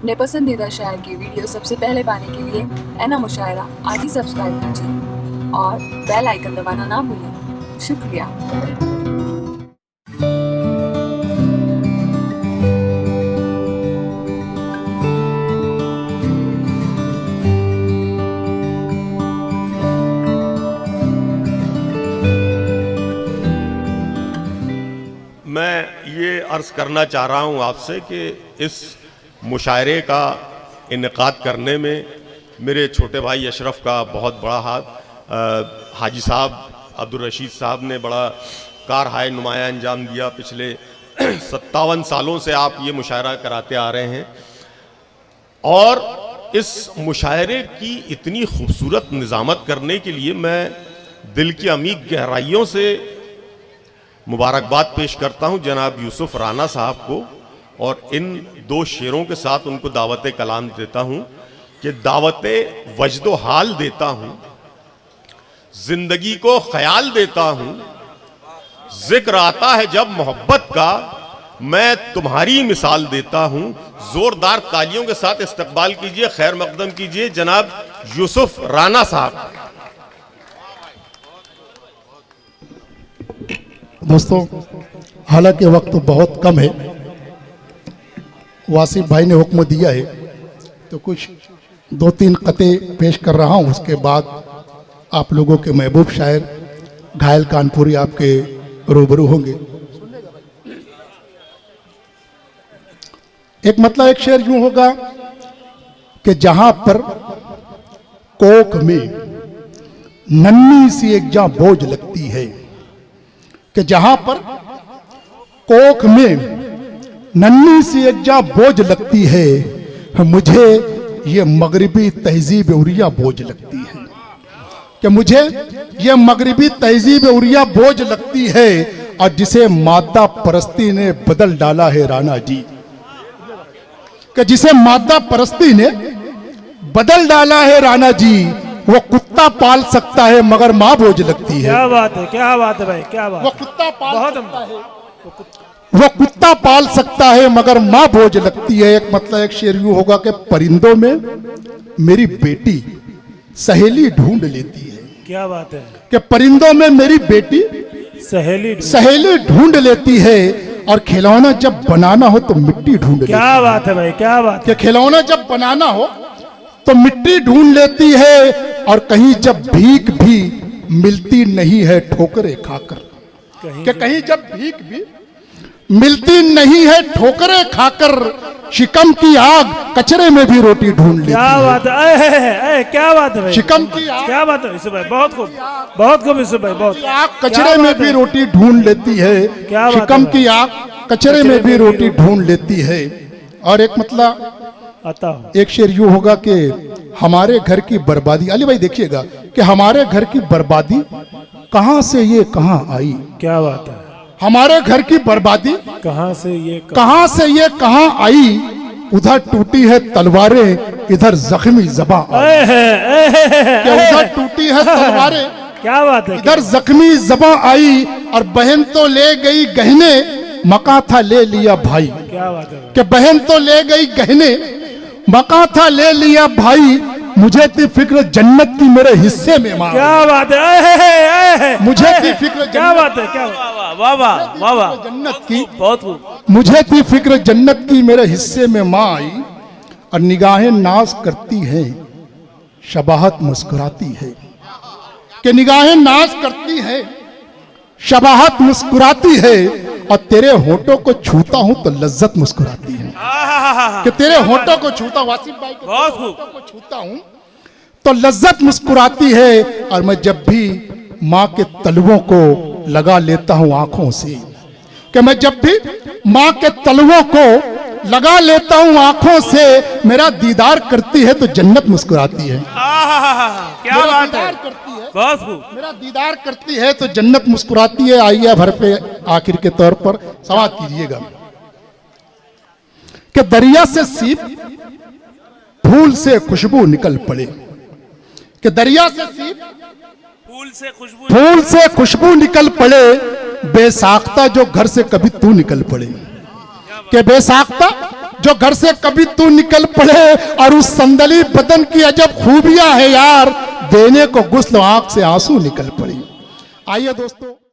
अपने पसंदीदा शायर की वीडियो सबसे पहले पाने के लिए एना मुशायरा आज ही सब्सक्राइब कीजिए और बेल आइकन दबाना ना भूलें। शुक्रिया। मैं ये अर्ज़ करना चाह रहा हूँ आपसे कि इस मुशायरे का इनेकाद करने में मेरे छोटे भाई अशरफ का बहुत बड़ा हाथ। हाजी साहब अब्दुल रशीद साहब ने बड़ा कारहाय नुमाया अंजाम दिया। पिछले 57 सालों से आप ये मुशायरा कराते आ रहे हैं और इस मुशायरे की इतनी खूबसूरत निज़ामत करने के लिए मैं दिल की अमीक गहराइयों से मुबारकबाद पेश करता हूं जनाब यूसुफ राना साहब को और इन दो शेरों के साथ उनको दावत कलाम देता हूं कि दावत वजदो हाल देता हूं, जिंदगी को ख्याल देता हूं, जिक्र आता है जब मोहब्बत का मैं तुम्हारी मिसाल देता हूं। जोरदार तालियों के साथ इस्तकबाल कीजिए, खैर मकदम कीजिए जनाब यूसुफ राना साहब। दोस्तों, हालांकि वक्त तो बहुत कम है, वासिफ भाई ने हुक्म दिया है तो कुछ 2-3 कते पेश कर रहा हूं। उसके बाद आप लोगों के महबूब शायर घायल कानपुरी आपके रूबरू होंगे। एक शेर यूं होगा कि जहां पर कोक में नन्ही सी एक जहां बोझ लगती है, कि जहां पर कोख में नन्ही सी एक जा बोझ लगती है, मुझे ये मगरिबी तहजीब उरिया बोझ लगती है, कि मुझे ये मगरिबी तहजीब उरिया बोझ लगती है और जिसे मादा परस्ती ने बदल डाला है राणा जी, कि जिसे मादा परस्ती ने बदल डाला है राणा जी, वो कुत्ता पाल सकता है मगर माँ बोझ लगती है। क्या बात है, क्या बात है भाई, क्या बात। वो कुत्ता पाल बहुत सकता है, वो कुत्ता पाल सकता है मगर माँ बोझ लगती है। एक शेर यूं होगा कि परिंदों में मेरी बेटी सहेली ढूंढ लेती है। क्या बात है, कि परिंदों में मेरी बेटी सहेली ढूंढ लेती है और खिलौना जब बनाना हो तो मिट्टी ढूंढ लेती है। क्या बात है भाई, क्या बात। कि खिलौना जब बनाना हो तो मिट्टी ढूंढ लेती है और कहीं जब भीख भी मिलती नहीं है ठोकरे खाकर, कहीं जब भीख भी मिलती नहीं है ठोकरे खाकर, शिकम की आग कचरे में भी रोटी ढूंढ लेती है। क्या बात है, क्या बात है भाई, शिकम की आग, क्या बात है यूसुफ भाई, बहुत खूब, बहुत खूब यूसुफ भाई, बहुत। आग कचरे में भी रोटी ढूंढ लेती है, शिकम की आग कचरे में भी रोटी ढूंढ लेती है। और एक शेर यूं होगा कि हमारे घर की बर्बादी, अली भाई देखिएगा, कि हमारे घर की बर्बादी कहां से ये कहां आई। क्या बात है, हमारे घर की बर्बादी कहां से ये कहां आई, उधर टूटी है तलवारें इधर जख्मी ज़बां आई। उधर टूटी है तलवारें, क्या बात है, इधर जख्मी ज़बां आई और बहन तो ले गई गहने मका था ले लिया भाई। क्या बात है, कि बहन तो ले गई गहने मका था ले लिया भाई, मुझे थी फिक्र जन्नत की मेरे हिस्से में मां। क्या बात है, मुझे थी फिक्र, क्या बात है, क्या वाह वाह वाह वाह, जन्नत की, बहुत, मुझे थी फिक्र जन्नत की मेरे हिस्से में मां आई और निगाहें नाज करती हैं शबाहत मुस्कुराती है। कि निगाहें नाज करती हैं शबाहत मुस्कुराती है और तेरे होठों को छूता हूं तो लज्जत मुस्कुराती है। कि तेरे होठों को छूता, वासिफ भाई के होठों को छूता हूं तो लज्जत मुस्कुराती है और मैं जब भी माँ के तलवों को लगा लेता हूं आंखों से, कि मैं जब भी माँ के तलवों को लगा लेता हूं आंखों से, मेरा दीदार करती है तो जन्नत मुस्कुराती है। क्या बात है, बहुत खूब, मेरा दीदार करती है तो जन्नत मुस्कुराती है। आइए भर पे आखिर के तौर पर समाप्त कीजिएगा कि दरिया से सीप फूल से खुशबू निकल पड़े, कि दरिया से सीप फूल से खुशबू निकल पड़े, बेसाख्ता जो घर से कभी तू निकल पड़े। कि बेसाख्ता जो घर से कभी तू निकल पड़े और उस संदली बदन की अजब खूबियां है यार, देने को गुस्ल आंख से आंसू निकल पड़ी। आइए दोस्तों।